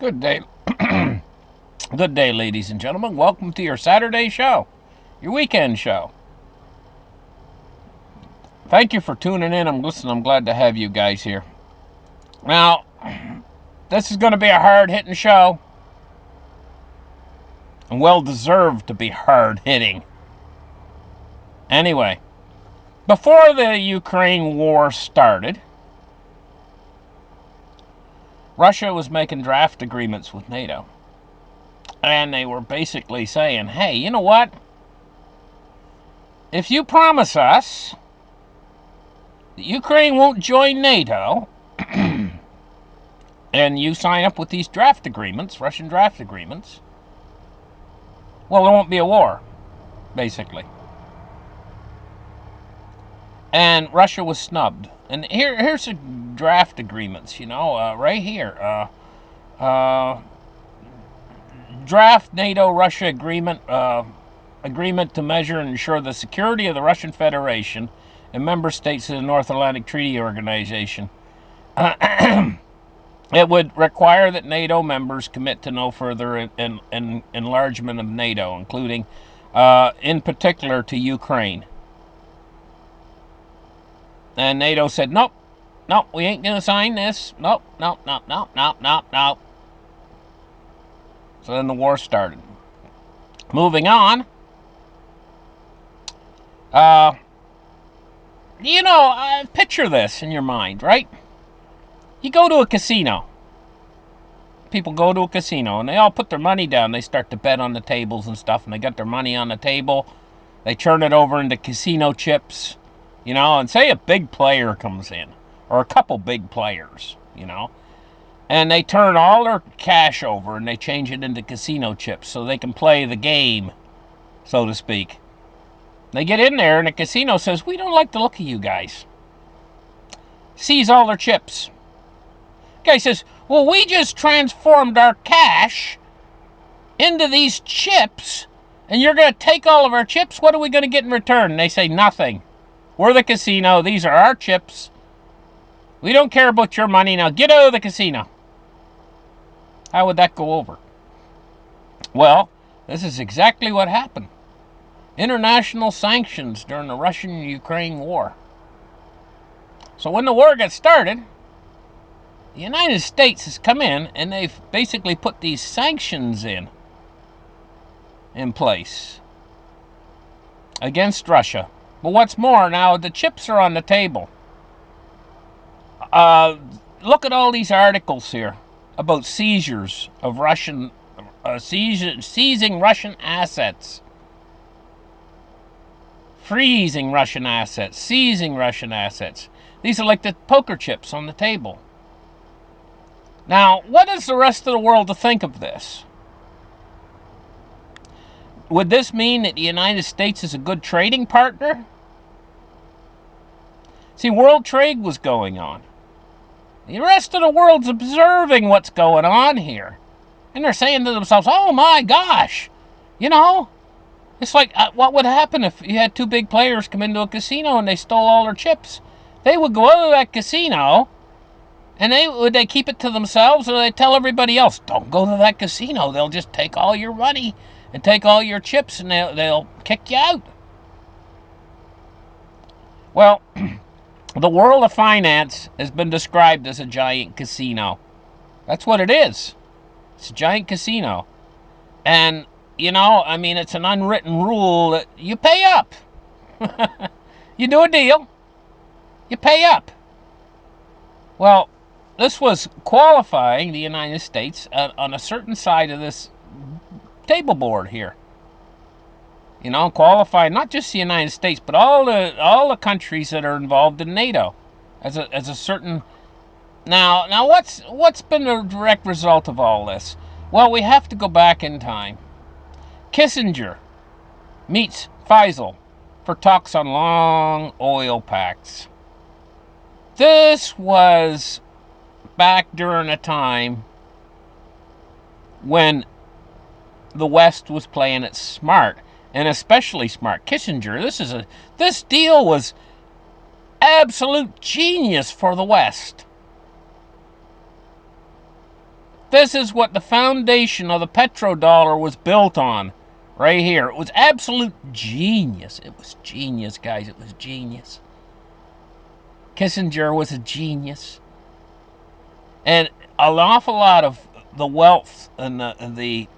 Good day. Good day, ladies and gentlemen. Welcome to your Saturday show, your weekend show. Thank you for tuning in. I'm glad to have you guys here. Now, this is going to be a hard-hitting show, and well-deserved to be hard-hitting. Anyway, before the Ukraine war started, Russia was making draft agreements with NATO. And they were basically saying, hey, you know what? If you promise us that Ukraine won't join NATO, and you sign up with these draft agreements, Russian draft agreements, well, there won't be a war, basically. And Russia was snubbed. And here's the draft agreements, right here. Draft NATO-Russia agreement to measure and ensure the security of the Russian Federation and member states of the North Atlantic Treaty Organization. It would require that NATO members commit to no further enlargement of NATO, including, in particular, to Ukraine. And NATO said, nope, we ain't going to sign this. Nope. So then the war started. Moving on. Picture this in your mind, right? You go to a casino. People go to a casino, and they all put their money down. They start to bet on the tables and stuff, and they got their money on the table. They turn it over into casino chips, and say a big player comes in, or a couple big players, and they turn all their cash over and they change it into casino chips so they can play the game, so to speak. They get in there and the casino says, we don't like the look of you guys. Seize all their chips. Guy says, well, we just transformed our cash into these chips and you're going to take all of our chips? What are we going to get in return? And they say, nothing. We're the casino. These are our chips. We don't care about your money. Now get out of the casino. How would that go over? Well, this is exactly what happened. International sanctions during the Russian-Ukraine war. So when the war got started, the United States has come in and they've basically put these sanctions in place against Russia. But what's more, now the chips are on the table. Look at all these articles here about seizures of seizing Russian assets, freezing Russian assets, seizing Russian assets. These are like the poker chips on the table. Now, what is the rest of the world to think of this? Would this mean that the United States is a good trading partner? See, world trade was going on. The rest of the world's observing what's going on here. And they're saying to themselves, oh my gosh, it's like, what would happen if you had two big players come into a casino and they stole all their chips? They would go out of that casino, and would they keep it to themselves, or they tell everybody else, don't go to that casino. They'll just take all your money and take all your chips, and they'll kick you out. Well, the world of finance has been described as a giant casino. That's what it is. It's a giant casino. And, it's an unwritten rule that you pay up. You do a deal, you pay up. Well, this was qualifying the United States on a certain side of this table board here. Qualifying not just the United States, but all the countries that are involved in NATO as a certain. Now what's been the direct result of all this? Well, we have to go back in time. Kissinger meets Faisal for talks on long oil pacts. This was back during a time when the West was playing it smart, and especially smart. Kissinger, this deal was absolute genius for the West. this is what the foundation of the petrodollar was built on. Right here. It was absolute genius. It was genius, guys. It was genius. Kissinger was a genius. And an awful lot of the wealth and the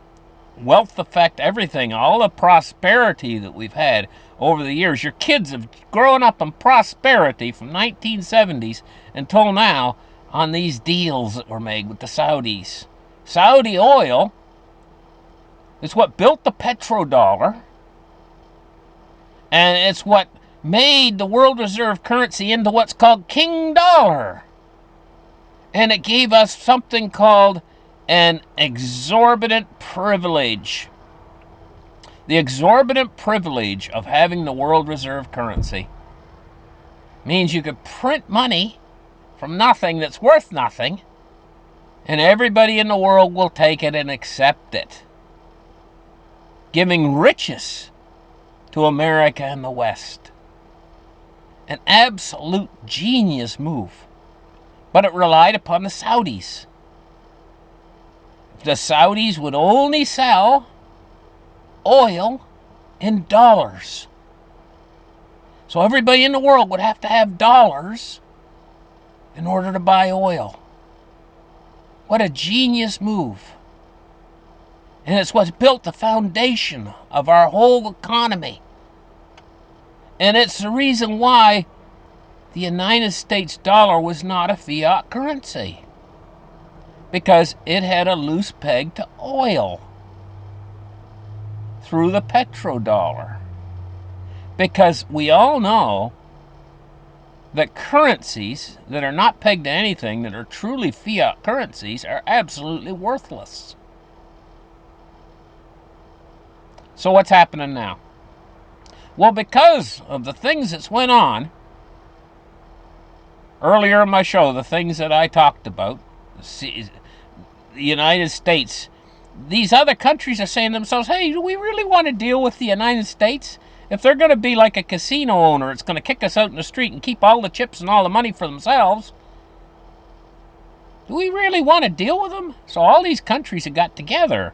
wealth effect, everything, all the prosperity that we've had over the years. Your kids have grown up in prosperity from 1970s until now on these deals that were made with the Saudis. Saudi oil is what built the petrodollar, and it's what made the world reserve currency into what's called king dollar. And it gave us something called an exorbitant privilege. The exorbitant privilege of having the world reserve currency means you could print money from nothing that's worth nothing, and everybody in the world will take it and accept it, giving riches to America and the West. An absolute genius move. But it relied upon the Saudis. The Saudis would only sell oil in dollars. So everybody in the world would have to have dollars in order to buy oil. What a genius move. And it's what's built the foundation of our whole economy. And it's the reason why the United States dollar was not a fiat currency. Because it had a loose peg to oil through the petrodollar. Because we all know that currencies that are not pegged to anything, that are truly fiat currencies, are absolutely worthless. So what's happening now? Well, because of the things that's went on earlier in my show, the things that I talked about, the United States, these other countries are saying to themselves, hey, do we really want to deal with the United States? If they're going to be like a casino owner, it's going to kick us out in the street and keep all the chips and all the money for themselves. Do we really want to deal with them? So all these countries have got together.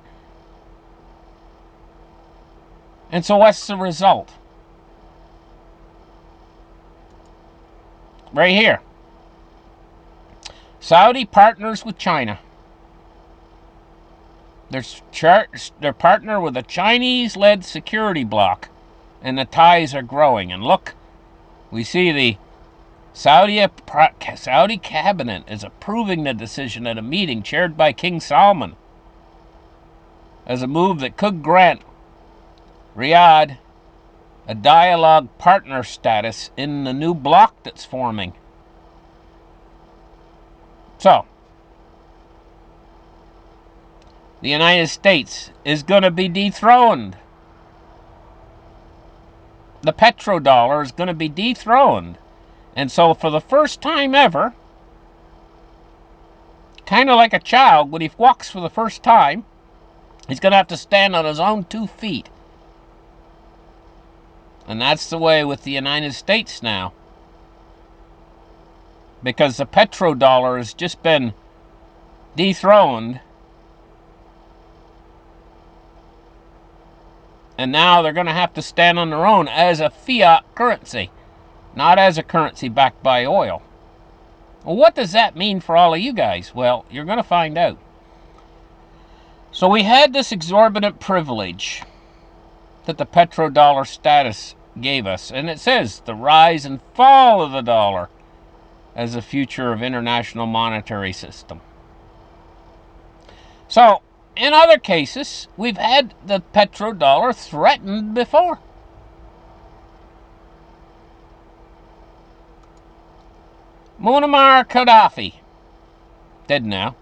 And so what's the result? Right here. Saudi partners with China. They're partner with a Chinese-led security bloc, and the ties are growing. And look, we see the Saudi cabinet is approving the decision at a meeting chaired by King Salman as a move that could grant Riyadh a dialogue partner status in the new bloc that's forming. So, the United States is going to be dethroned. The petrodollar is going to be dethroned. And so for the first time ever, kind of like a child, when he walks for the first time, he's going to have to stand on his own 2 feet. And that's the way with the United States now. Because the petrodollar has just been dethroned. And now they're going to have to stand on their own as a fiat currency, not as a currency backed by oil. Well, what does that mean for all of you guys? Well, you're going to find out. So we had this exorbitant privilege that the petrodollar status gave us. And it says the rise and fall of the dollar as the future of international monetary system. So, in other cases, we've had the petrodollar threatened before. Muammar Gaddafi, dead now,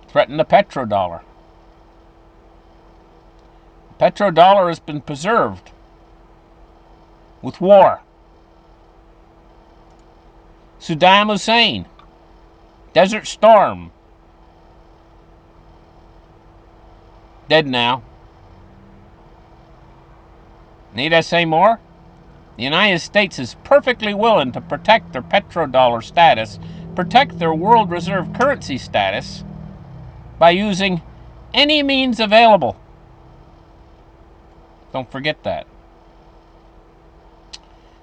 threatened the petrodollar. The petrodollar has been preserved with war. Saddam Hussein, Desert Storm, dead now. Need I say more? The United States is perfectly willing to protect their petrodollar status protect their world reserve currency status by using any means available. Don't forget that.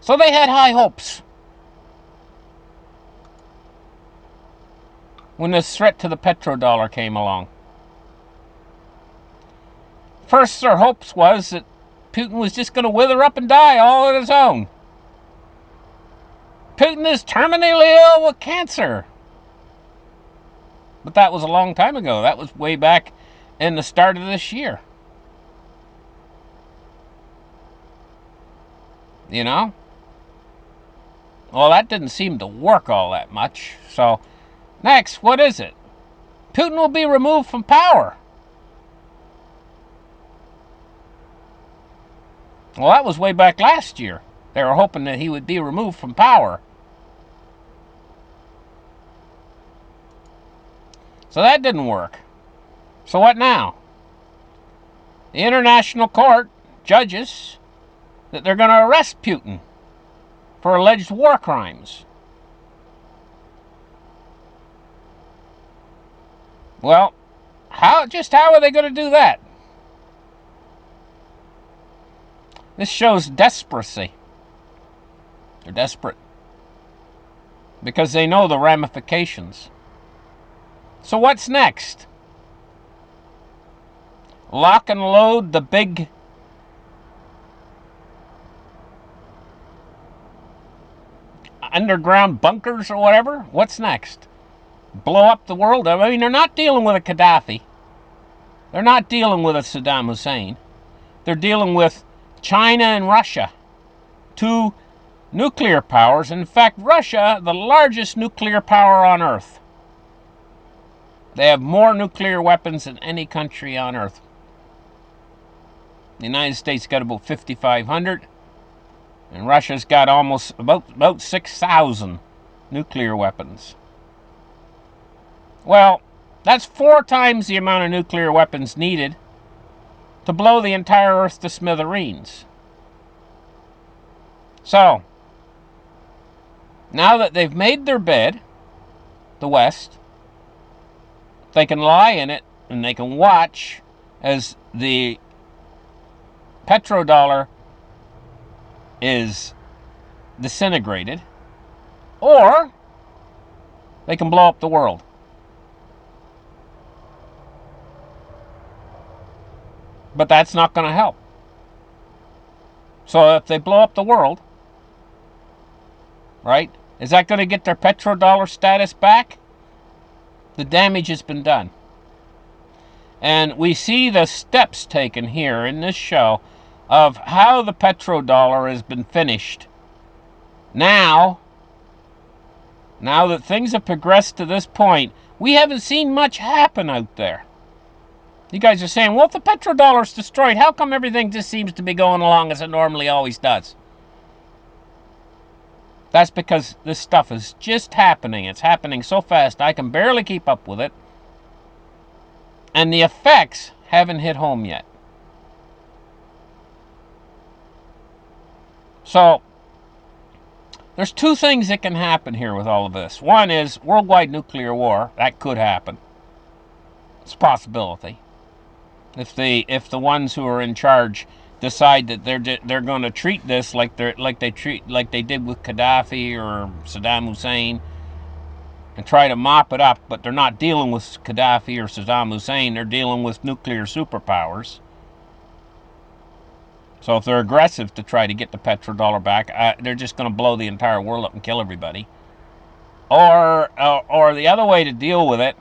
So they had high hopes when this threat to the petrodollar came along. First, their hopes was that Putin was just going to wither up and die all on his own. Putin is terminally ill with cancer. But that was a long time ago. That was way back in the start of this year. You know? Well, that didn't seem to work all that much. So, next, what is it? Putin will be removed from power. Well, that was way back last year. They were hoping that he would be removed from power. So that didn't work. So what now? The International Court judges that they're going to arrest Putin for alleged war crimes. Well, how are they going to do that? This shows desperacy. They're desperate because they know the ramifications. So what's next? Lock and load the big underground bunkers or whatever? What's next? Blow up the world? I mean, they're not dealing with a Gaddafi. They're not dealing with a Saddam Hussein. They're dealing with China and Russia, two nuclear powers. In fact, Russia, the largest nuclear power on Earth. They have more nuclear weapons than any country on Earth. The United States got about 5,500, and Russia's got almost about 6,000 nuclear weapons. Well, that's 4 times the amount of nuclear weapons needed to blow the entire Earth to smithereens. So, now that they've made their bed, the West, they can lie in it and they can watch as the petrodollar is disintegrated, or they can blow up the world. But that's not going to help. So if they blow up the world, right, is that going to get their petrodollar status back? The damage has been done. And we see the steps taken here in this show of how the petrodollar has been finished. Now that things have progressed to this point, we haven't seen much happen out there. You guys are saying, well, if the petrodollar is destroyed, how come everything just seems to be going along as it normally always does? That's because this stuff is just happening. It's happening so fast, I can barely keep up with it. And the effects haven't hit home yet. So, there's 2 things that can happen here with all of this. One is worldwide nuclear war. That could happen. It's a possibility. If the ones who are in charge decide that they're going to treat this like they did with Gaddafi or Saddam Hussein, and try to mop it up, but they're not dealing with Gaddafi or Saddam Hussein, they're dealing with nuclear superpowers. So if they're aggressive to try to get the petrodollar back, they're just going to blow the entire world up and kill everybody. Or the other way to deal with it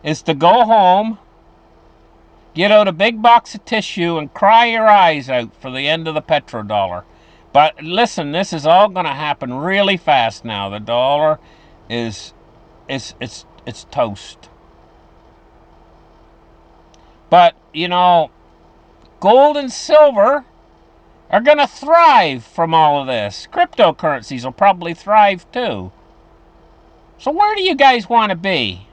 is to go home, get out a big box of tissue and cry your eyes out for the end of the petrodollar. But listen, this is all going to happen really fast now. The dollar is it's toast. But, you know, gold and silver are going to thrive from all of this. Cryptocurrencies will probably thrive too. So where do you guys want to be?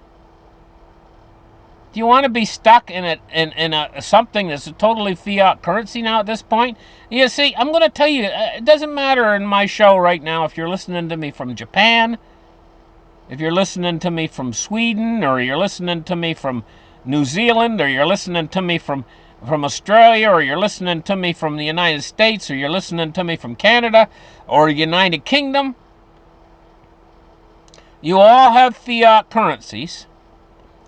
Do you want to be stuck in a something that's a totally fiat currency now at this point? You see, I'm going to tell you, it doesn't matter in my show right now if you're listening to me from Japan, If you're listening to me from Sweden, or you're listening to me from New Zealand, or you're listening to me from Australia, or you're listening to me from the United States, or you're listening to me from Canada, or United Kingdom, you all have fiat currencies,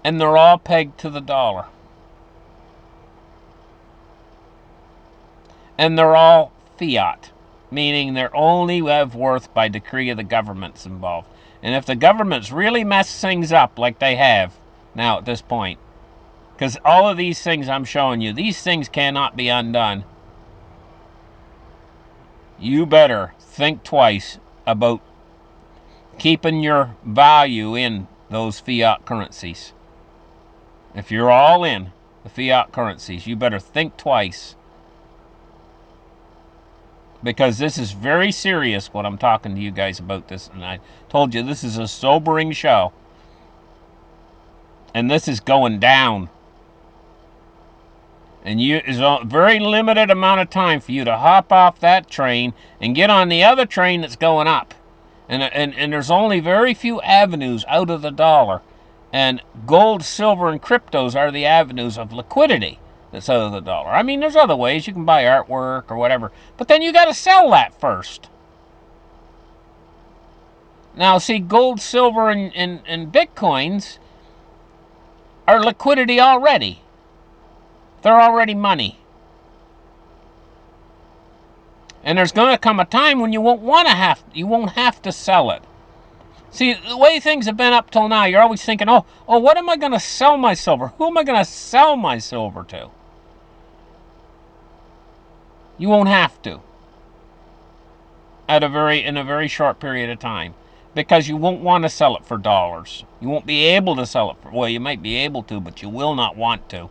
and they're all pegged to the dollar. And they're all fiat, meaning they're only have worth by decree of the governments involved. And if the governments really mess things up like they have now at this point, because all of these things I'm showing you, these things cannot be undone, you better think twice about keeping your value in those fiat currencies. If you're all in the fiat currencies, you better think twice. Because this is very serious what I'm talking to you guys about this. And I told you this is a sobering show. And this is going down. And there's a very limited amount of time for you to hop off that train and get on the other train that's going up. And there's only very few avenues out of the dollar. And gold, silver, and cryptos are the avenues of liquidity that's out of the dollar. I mean, there's other ways. You can buy artwork or whatever. But then you got to sell that first. Now, see, gold, silver, and bitcoins are liquidity already. They're already money. And there's going to come a time when you won't have to sell it. See, the way things have been up till now, you're always thinking, oh, what am I going to sell my silver? Who am I going to sell my silver to? You won't have to. In a very short period of time. Because you won't want to sell it for dollars. You won't be able to sell it for, well, you might be able to, but you will not want to.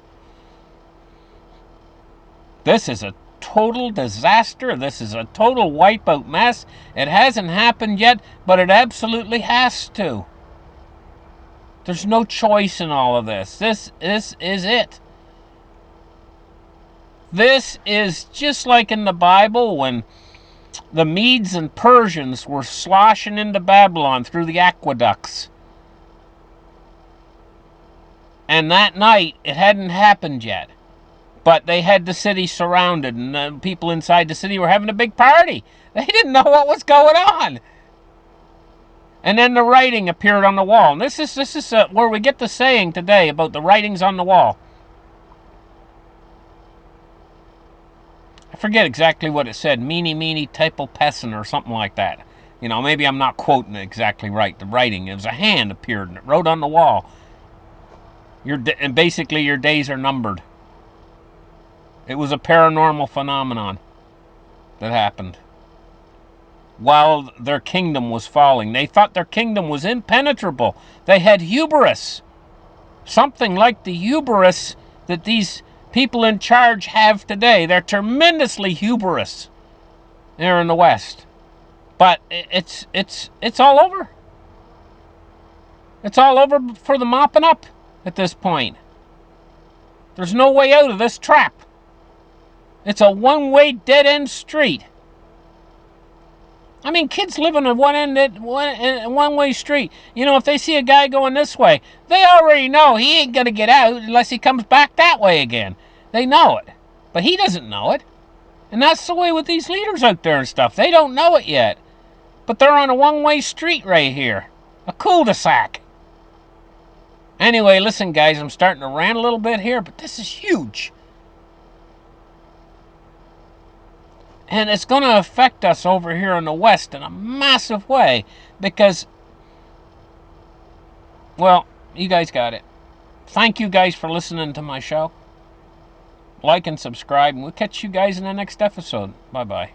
This is a total disaster. This is a total wipeout mess. It hasn't happened yet, but it absolutely has to. There's no choice in all of this. This is it. This is just like in the Bible when the Medes and Persians were sloshing into Babylon through the aqueducts. And that night, it hadn't happened yet. But they had the city surrounded, and the people inside the city were having a big party. They didn't know what was going on. And then the writing appeared on the wall. And this is where we get the saying today about the writings on the wall. I forget exactly what it said. Meeny, typo pessin or something like that. You know, maybe I'm not quoting it exactly right. The writing, it was a hand appeared and it wrote on the wall. And basically your days are numbered. It was a paranormal phenomenon that happened. While their kingdom was falling. They thought their kingdom was impenetrable. They had hubris. Something like the hubris that these people in charge have today. They're tremendously hubris there in the West. But it's all over. It's all over for the mopping up at this point. There's no way out of this trap. It's a one-way, dead-end street. I mean, kids live on a one-way street. You know, if they see a guy going this way, they already know he ain't going to get out unless he comes back that way again. They know it. But he doesn't know it. And that's the way with these leaders out there and stuff. They don't know it yet. But they're on a one-way street right here. A cul-de-sac. Anyway, listen, guys, I'm starting to rant a little bit here, but this is huge. And it's going to affect us over here in the West in a massive way because, well, you guys got it. Thank you guys for listening to my show. Like and subscribe, and we'll catch you guys in the next episode. Bye-bye.